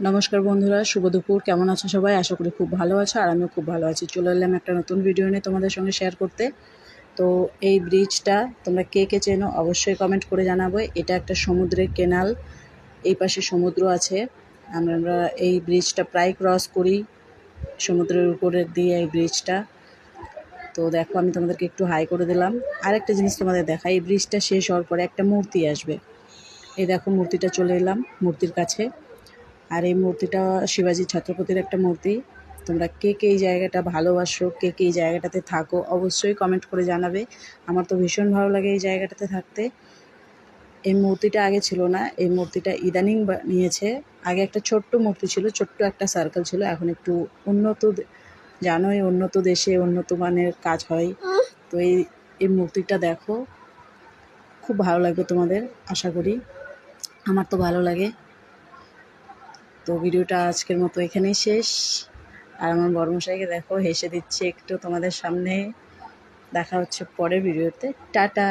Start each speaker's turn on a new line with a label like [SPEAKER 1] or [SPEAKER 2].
[SPEAKER 1] নমস্কার বন্ধুরা, শুভ দুপুর। কেমন আছো সবাই? আশা করি খুব ভালো আছো, আর আমিও খুব ভালো আছি। চলে এলাম একটা নতুন ভিডিও নিয়ে তোমাদের সঙ্গে শেয়ার করতে। তো এই ব্রিজটা তোমরা কে কে চেনো অবশ্যই কমেন্ট করে জানাবো। এটা একটা সমুদ্রের কেনাল, এই পাশে সমুদ্র আছে। আমরা এই ব্রিজটা প্রায় ক্রস করি, সমুদ্রের উপরে দিয়ে এই ব্রিজটা। তো দেখো, আমি তোমাদেরকে একটু হাই করে দিলাম। আরেকটা জিনিস তোমাদের দেখাই, এই ব্রিজটা শেষ হওয়ার পরে একটা মূর্তি আসবে। এই দেখো, মূর্তিটা চলে এলাম মূর্তির কাছে। আর এই মূর্তিটা শিবাজি ছত্রপতির একটা মূর্তি। তোমরা কে কে এই জায়গাটা ভালোবাসো, কে কে এই জায়গাটাতে থাকো, অবশ্যই কমেন্ট করে জানাবে। আমার তো ভীষণ ভালো লাগে এই জায়গাটাতে থাকতে। এই মূর্তিটা আগে ছিল না, এই মূর্তিটা ইদানিং নিয়েছে। আগে একটা ছোট্ট মূর্তি ছিল, ছোট্ট একটা সার্কেল ছিল। এখন একটু উন্নত, জানোই উন্নত দেশে উন্নত মানের কাজ হয়। তো এই মূর্তিটা দেখো, খুব ভালো লাগবে তোমাদের, আশা করি। আমার তো ভালো লাগে। তো ভিডিওটা আজকের মতো এখানেই শেষ। আর আমার বড়মশাইকে দেখো, হেসে দিচ্ছে একটু তোমাদের সামনে। দেখা হচ্ছে পরের ভিডিওতে। টাটা।